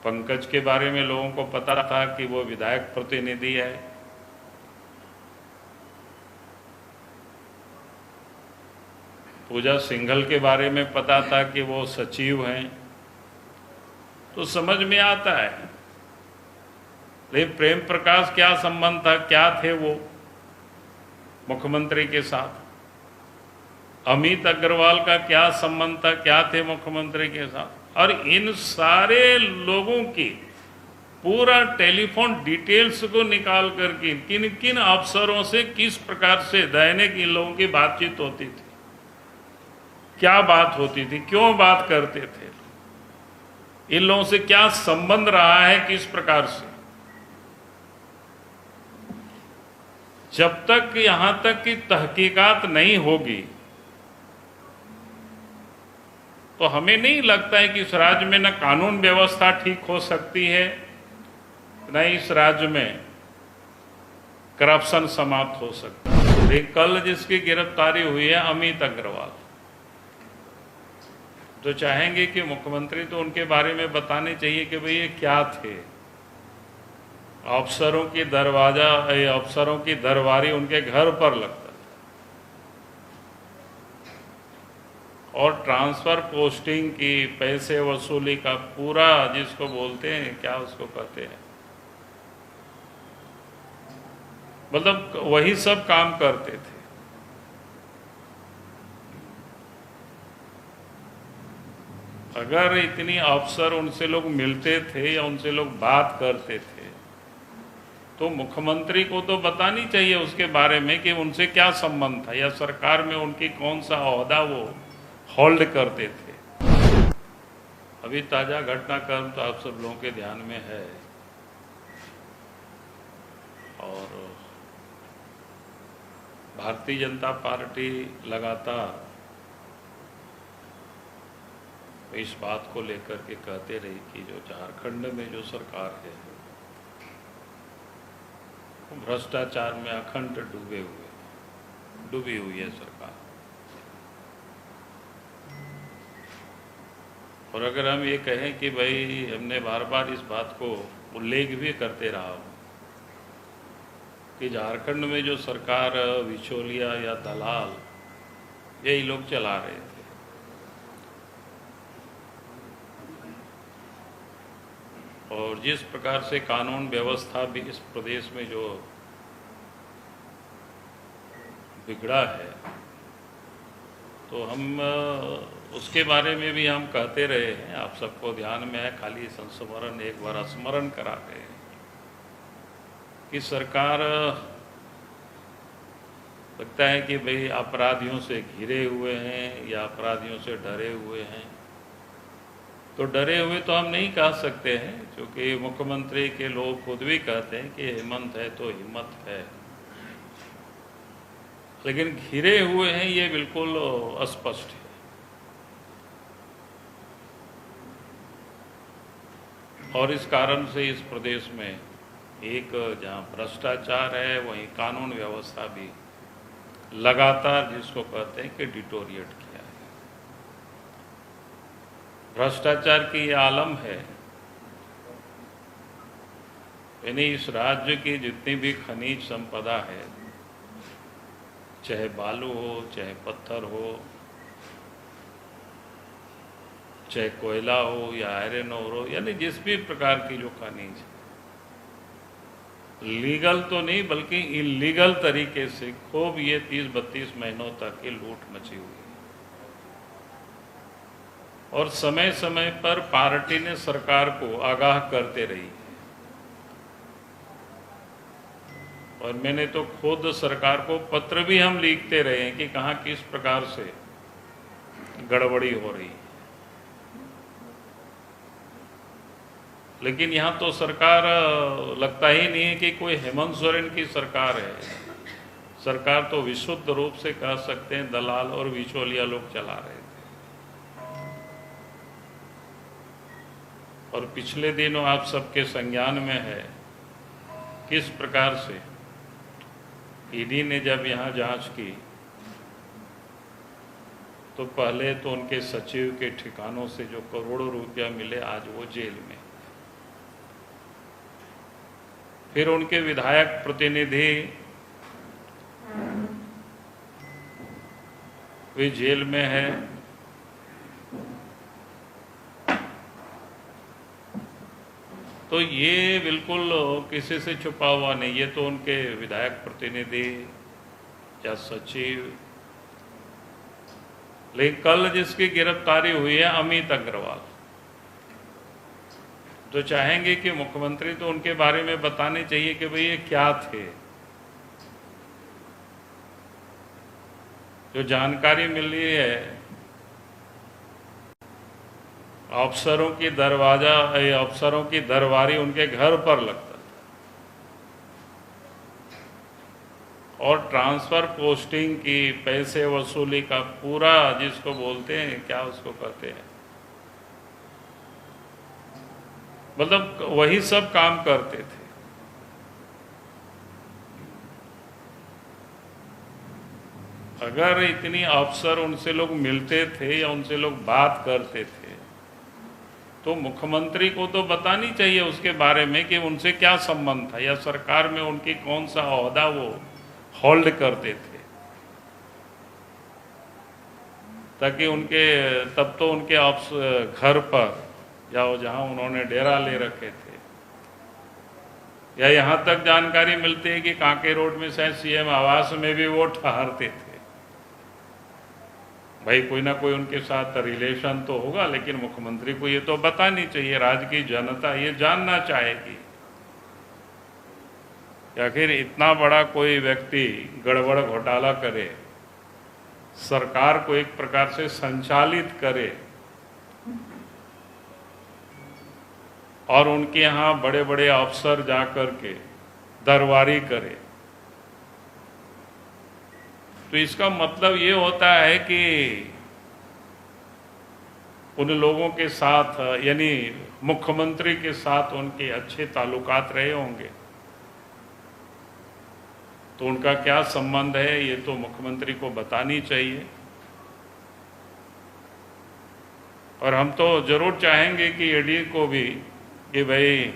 पंकज के बारे में लोगों को पता था कि वो विधायक प्रतिनिधि है। पूजा सिंघल के बारे में पता था कि वो सचिव हैं, तो समझ में आता है। लेकिन प्रेम प्रकाश क्या संबंध था, क्या थे वो मुख्यमंत्री के साथ? अमित अग्रवाल का क्या संबंध था, क्या थे मुख्यमंत्री के साथ? और इन सारे लोगों की पूरा टेलीफोन डिटेल्स को निकाल करके किन किन अफसरों से किस प्रकार से दैनिक इन लोगों की बातचीत होती थी, क्या बात होती थी, क्यों बात करते थे, इन लोगों से क्या संबंध रहा है, किस प्रकार से। जब तक यहां तक की तहकीकात नहीं होगी तो हमें नहीं लगता है कि इस राज्य में न कानून व्यवस्था ठीक हो सकती है, न इस राज्य में करप्शन समाप्त हो सकता है। लेकिन कल जिसकी गिरफ्तारी हुई है अमित अग्रवाल, जो चाहेंगे कि मुख्यमंत्री तो उनके बारे में बताने चाहिए कि भाई ये क्या थे। अफसरों की दरबारी उनके घर पर लगता था, और ट्रांसफर पोस्टिंग की, पैसे वसूली का पूरा, जिसको बोलते हैं क्या उसको कहते हैं, मतलब वही सब काम करते थे। अगर इतनी अफसर उनसे लोग मिलते थे या उनसे लोग बात करते थे तो मुख्यमंत्री को तो बतानी चाहिए उसके बारे में कि उनसे क्या संबंध था या सरकार में उनकी कौन सा ओहदा वो होल्ड करते थे। अभी ताजा घटनाक्रम तो आप सब लोगों के ध्यान में है, और भारतीय जनता पार्टी लगातार इस बात को लेकर के कहते रही कि जो झारखंड में जो सरकार है वो भ्रष्टाचार में अखंड डूबी हुई है सरकार। और अगर हम ये कहें कि भाई हमने बार बार इस बात को उल्लेख भी करते रहा हूँ कि झारखंड में जो सरकार बिचौलिया या दलाल यही लोग चला रहे थे, और जिस प्रकार से कानून व्यवस्था भी इस प्रदेश में जो बिगड़ा है, तो हम उसके बारे में भी हम कहते रहे हैं, आप सबको ध्यान में है, खाली संस्मरण एक बार स्मरण करा रहे हैं कि सरकार लगता है कि भाई अपराधियों से घिरे हुए हैं या अपराधियों से डरे हुए हैं। तो डरे हुए तो हम नहीं कह सकते हैं, क्योंकि मुख्यमंत्री के लोग खुद भी कहते हैं कि हेमंत है तो हिम्मत है, लेकिन घिरे हुए हैं ये बिल्कुल स्पष्ट है। और इस कारण से इस प्रदेश में एक जहां भ्रष्टाचार है वहीं कानून व्यवस्था भी लगातार, जिसको कहते हैं कि डिटोरिएट किया है। भ्रष्टाचार की ये आलम है, यानी इस राज्य की जितनी भी खनिज संपदा है, चाहे बालू हो, चाहे पत्थर हो, चाहे कोयला हो या आयरन ओर हो, यानी जिस भी प्रकार की जो खनिज है, लीगल तो नहीं बल्कि इलीगल तरीके से खूब ये 30-32 महीनों तक ये लूट मची हुई है। और समय समय पर पार्टी ने सरकार को आगाह करते रही, और मैंने तो खुद सरकार को पत्र भी हम लिखते रहे हैं कि कहाँ किस प्रकार से गड़बड़ी हो रही है। लेकिन यहाँ तो सरकार लगता ही नहीं है कि कोई हेमंत सोरेन की सरकार है। सरकार तो विशुद्ध रूप से कह सकते हैं दलाल और बिचौलिया लोग चला रहे थे। और पिछले दिनों आप सबके संज्ञान में है किस प्रकार से ईडी ने जब यहाँ जांच की तो पहले तो उनके सचिव के ठिकानों से जो करोड़ों रुपया मिले, आज वो जेल में। फिर उनके विधायक प्रतिनिधि वे जेल में है। तो ये बिल्कुल किसी से छुपा हुआ नहीं, ये तो उनके विधायक प्रतिनिधि या सचिव। लेकिन कल जिसकी गिरफ्तारी हुई है अमित अग्रवाल, तो चाहेंगे कि मुख्यमंत्री तो उनके बारे में बताने चाहिए कि भाई ये क्या थे। जो जानकारी मिली है अफसरों की अफसरों की दरबारी उनके घर पर लगता था, और ट्रांसफर पोस्टिंग की, पैसे वसूली का पूरा, जिसको बोलते हैं क्या उसको कहते हैं, मतलब वही सब काम करते थे। अगर इतनी अफसर उनसे लोग मिलते थे या उनसे लोग बात करते थे तो मुख्यमंत्री को तो बतानी चाहिए उसके बारे में कि उनसे क्या संबंध था या सरकार में उनकी कौन सा ओहदा वो होल्ड करते थे, ताकि उनके तब तो उनके घर पर या जहां उन्होंने डेरा ले रखे थे, या यहां तक जानकारी मिलती है कि कांके रोड में शायद सीएम आवास में भी वो ठहरते थे। भाई कोई ना कोई उनके साथ रिलेशन तो होगा, लेकिन मुख्यमंत्री को ये तो बतानी चाहिए। राज्य की जनता ये जानना चाहेगी कि आखिर इतना बड़ा कोई व्यक्ति गड़बड़ घोटाला करे, सरकार को एक प्रकार से संचालित करे और उनके यहाँ बड़े बड़े अफसर जाकर के दरबारी करे, तो इसका मतलब ये होता है कि उन लोगों के साथ यानी मुख्यमंत्री के साथ उनके अच्छे ताल्लुकात रहे होंगे। तो उनका क्या संबंध है ये तो मुख्यमंत्री को बतानी चाहिए। और हम तो जरूर चाहेंगे कि ईडी को भी कि भाई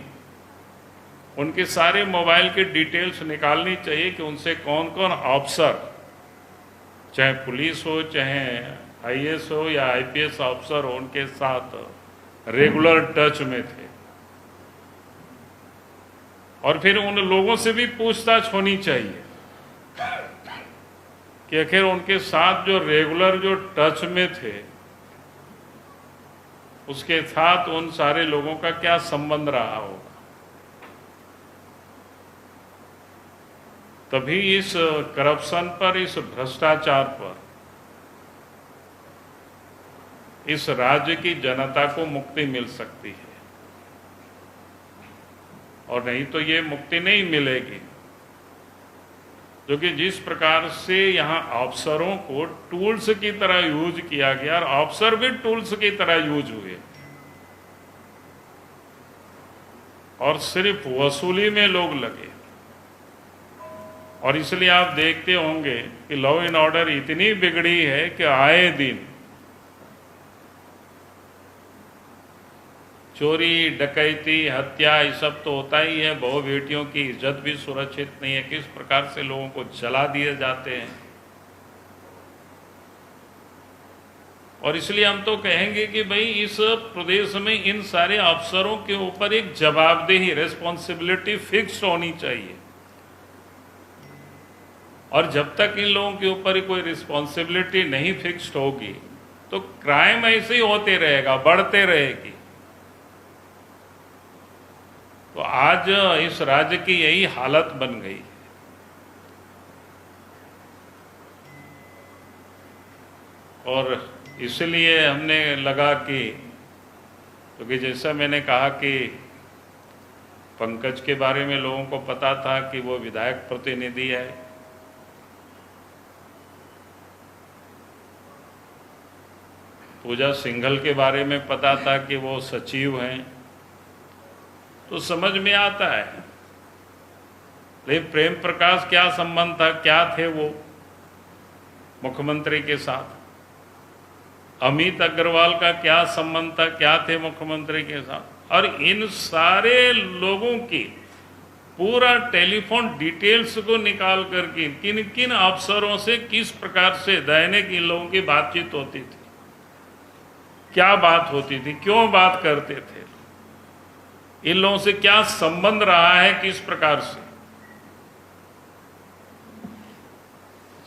उनके सारे मोबाइल के डिटेल्स निकालनी चाहिए कि उनसे कौन कौन अफसर, चाहे पुलिस हो चाहे आईएएस हो या आईपीएस अफसर हो, उनके साथ रेगुलर टच में थे। और फिर उन लोगों से भी पूछताछ होनी चाहिए कि आखिर उनके साथ जो रेगुलर जो टच में थे उसके साथ उन सारे लोगों का क्या संबंध रहा होगा। तभी इस करप्शन पर, इस भ्रष्टाचार पर इस राज्य की जनता को मुक्ति मिल सकती है, और नहीं तो ये मुक्ति नहीं मिलेगी। क्योंकि जिस प्रकार से यहाँ अफसरों को टूल्स की तरह यूज किया गया और अफसर भी टूल्स की तरह यूज हुए, और सिर्फ वसूली में लोग लगे। और इसलिए आप देखते होंगे कि लॉ एंड ऑर्डर इतनी बिगड़ी है कि आए दिन चोरी, डकैती, हत्या, ये सब तो होता ही है। बहु बेटियों की इज्जत भी सुरक्षित नहीं है। किस प्रकार से लोगों को जला दिए जाते हैं। और इसलिए हम तो कहेंगे कि भाई इस प्रदेश में इन सारे अफसरों के ऊपर एक जवाबदेही, रिस्पॉन्सिबिलिटी फिक्स होनी चाहिए। और जब तक इन लोगों के ऊपर कोई रिस्पॉन्सिबिलिटी नहीं फिक्स्ड होगी तो क्राइम ऐसे ही होते रहेगा, बढ़ते रहेगी। तो आज इस राज्य की यही हालत बन गई है। और इसलिए हमने लगा कि, क्योंकि जैसा मैंने कहा कि पंकज के बारे में लोगों को पता था कि वो विधायक प्रतिनिधि है, पूजा सिंघल के बारे में पता था कि वो सचिव हैं, तो समझ में आता है। लेकिन प्रेम प्रकाश क्या संबंध था, क्या थे वो मुख्यमंत्री के साथ? अमित अग्रवाल का क्या संबंध था, क्या थे मुख्यमंत्री के साथ? और इन सारे लोगों की पूरा टेलीफोन डिटेल्स को निकाल करके किन किन अफसरों से किस प्रकार से दैनिक इन लोगों की बातचीत होती थी, क्या बात होती थी, क्यों बात करते थे, इन लोगों से क्या संबंध रहा है, किस प्रकार से।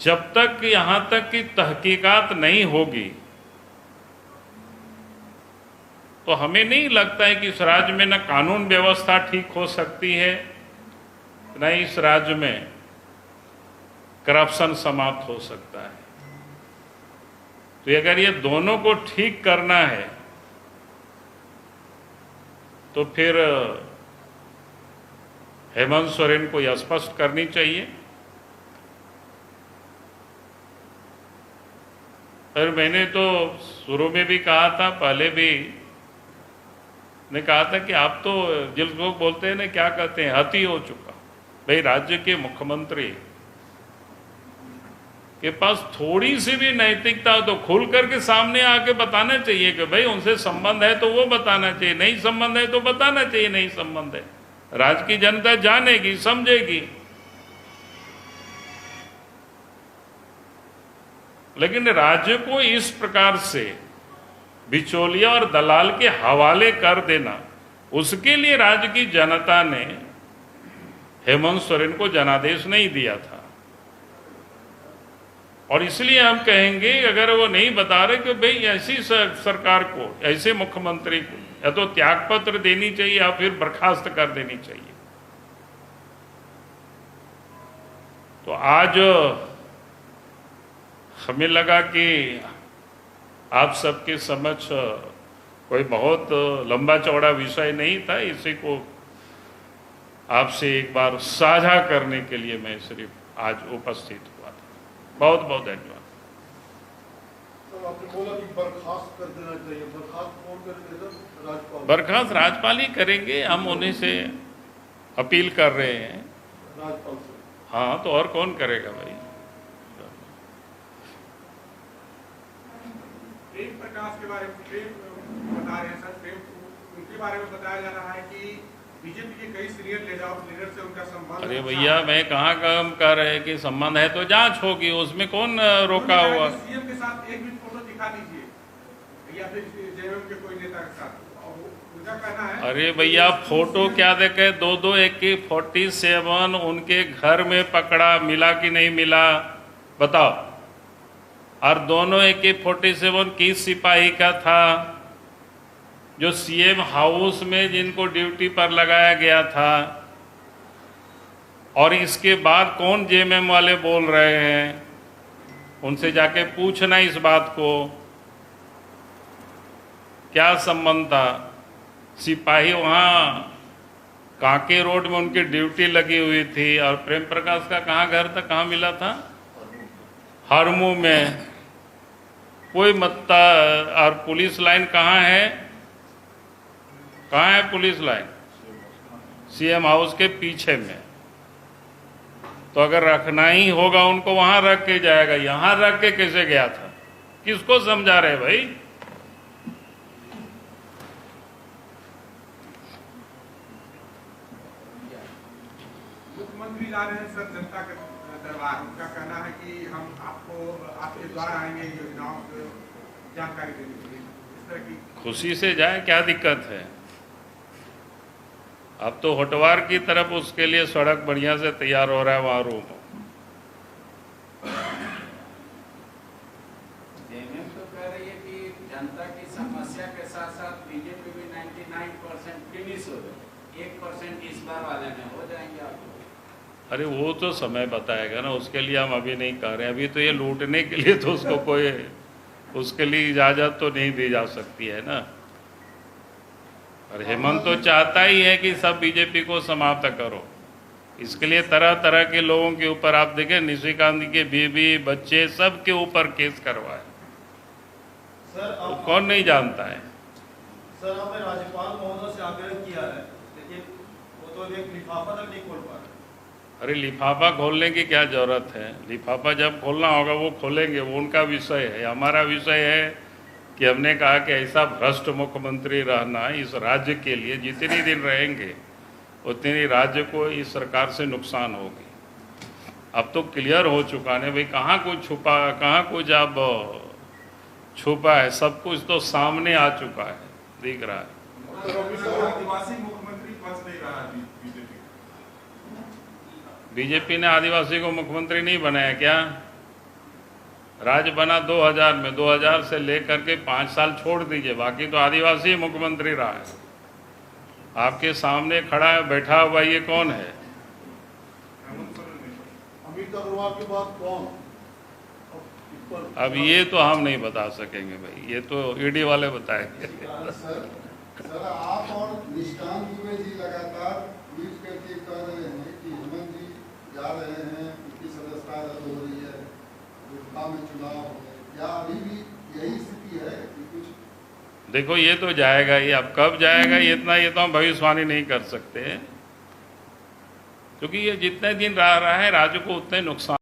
जब तक यहां तक की तहकीकात नहीं होगी तो हमें नहीं लगता है कि इस राज्य में न कानून व्यवस्था ठीक हो सकती है, न इस राज्य में करप्शन समाप्त हो सकता है। तो अगर ये दोनों को ठीक करना है तो फिर हेमंत सोरेन को यह स्पष्ट करनी चाहिए। और मैंने तो शुरू में भी कहा था, पहले भी ने कहा था कि आप तो जिस लोग बोलते हैं ना, क्या कहते हैं, अति हो चुका। भाई राज्य के मुख्यमंत्री के पास थोड़ी सी भी नैतिकता हो तो खुल करके सामने आके बताना चाहिए कि भाई उनसे संबंध है तो वो बताना चाहिए, नहीं संबंध है तो बताना चाहिए नहीं संबंध है। राज्य की जनता जानेगी, समझेगी। लेकिन राज्य को इस प्रकार से बिचौलिया और दलाल के हवाले कर देना, उसके लिए राज्य की जनता ने हेमंत सोरेन को जनादेश नहीं दिया था। और इसलिए हम कहेंगे अगर वो नहीं बता रहे कि भाई ऐसी सरकार को, ऐसे मुख्यमंत्री को या तो त्यागपत्र देनी चाहिए या फिर बर्खास्त कर देनी चाहिए। तो आज हमें लगा कि आप सबके समक्ष कोई बहुत लंबा चौड़ा विषय नहीं था, इसी को आपसे एक बार साझा करने के लिए मैं सिर्फ आज उपस्थित हुआ था। बहुत बहुत धन्यवाद। आपने बोला कि बर्खास्त कर देना चाहिए, बर्खास्त कौन करेगा? राज्यपाल। बर्खास्त राज्यपाल ही करेंगे, हम उन्हीं से अपील कर रहे हैं। राज्यपाल से? हाँ, तो और कौन करेगा भाई। प्रेम प्रकाश के बारे में बता रहे हैं सर, प्रेम उनके बारे में बताया जा रहा है कि बीजेपी के कई सीनियर लीडर से उनका संबंध। अरे भैया, मैं कहाँ काम कर रहे हैं कि संबंध है तो जांच होगी, उसमें कौन रोका हुआ। सीएम के साथ एक भी फोटो दिखा दीजिए या फिर जेएमएम के कोई नेता के साथ, उनका कहना है। अरे भैया, फोटो क्या देखे, दो AK-47 उनके घर में पकड़ा, मिला कि नहीं मिला बताओ। और दोनों AK-47 किस सिपाही का था? जो सीएम हाउस में जिनको ड्यूटी पर लगाया गया था। और इसके बाद कौन जेएमएम वाले बोल रहे हैं, उनसे जाके पूछना इस बात को, क्या संबंध था। सिपाही वहाँ कांके रोड में उनकी ड्यूटी लगी हुई थी। और प्रेम प्रकाश का कहाँ घर था, कहाँ मिला था? हरमू में। कोई मत्ता। और पुलिस लाइन कहाँ है? कहाँ है पुलिस लाइन? सीएम हाउस के पीछे में। तो अगर रखना ही होगा उनको वहां रख के जाएगा, यहां रख के कैसे गया था? किसको समझा रहे भाई? मुख्यमंत्री जा रहे हैं सर जनता के दरबार, उनका कहना है कि हम आपके द्वारा आएंगे योजनाओं की जानकारी देने के लिए, इस तरह की। खुशी से जाए, क्या दिक्कत है? अब तो होटवार की तरफ उसके लिए सड़क बढ़िया से तैयार हो रहा है वहां रूम। जेएमएम तो कह रही है कि जनता की समस्या के साथ साथ बीजेपी भी 99% फिनिश हो गई, 1% इस बार वाले में हो जाएंगे आप लोग। अरे वो तो समय बताएगा ना, उसके लिए हम अभी नहीं कर रहे हैं। अभी तो ये लूटने के लिए तो उसको कोई, उसके लिए इजाजत तो नहीं दी जा सकती है ना। और हेमंत तो चाहता ही है कि सब बीजेपी को समाप्त करो। इसके लिए तरह तरह के लोगों के ऊपर आप देखें, निशिकांत के बीवी बच्चे सब के ऊपर केस करवाए। तो कौन नहीं जानता है। सर, आपने राज्यपाल महोदय से आग्रह किया है, लेकिन वो तो एक लिफाफा तक नहीं खोल पा रहे। अरे लिफाफा खोलने की क्या जरूरत है? लिफाफा जब खोलना होगा वो खोलेंगे, वो उनका विषय है। हमारा विषय है कि हमने कहा कि ऐसा भ्रष्ट मुख्यमंत्री रहना इस राज्य के लिए जितने दिन रहेंगे उतनी ही राज्य को इस सरकार से नुकसान होगी। अब तो क्लियर हो चुका है भाई, कहाँ कुछ छुपा, कहाँ कुछ अब छुपा है, सब कुछ तो सामने आ चुका है, दिख रहा है। आदिवासी मुख्यमंत्री बच नहीं रहा है बीजेपी। बीजेपी ने आदिवासी को मुख्यमंत्री नहीं बनाया क्या? राज्य बना 2000 में, 2000 से लेकर के 5 साल छोड़ दीजिए, बाकी तो आदिवासी मुख्यमंत्री रहा है। आपके सामने खड़ा है, बैठा हुआ, ये कौन है? अमित अग्रवाल के बाद कौन? अब ये तो हम नहीं बता सकेंगे भाई, ये तो ईडी वाले बताएंगे। सर आप और निष्ठान दुबे जी लगातार ट्वीट करके कह रहे हैं कि हेमंत जी जा रहे हैं, उनकी सदस्यता रद्द हो रही है, लोकसभा में चुनाव हो गए, क्या अभी भी यही स्थिति है कि कुछ? देखो ये तो जाएगा ही, अब कब जाएगा ये इतना, ये तो हम भविष्यवाणी नहीं कर सकते, क्योंकि ये जितने दिन रह रहा है राज्य को उतने नुकसान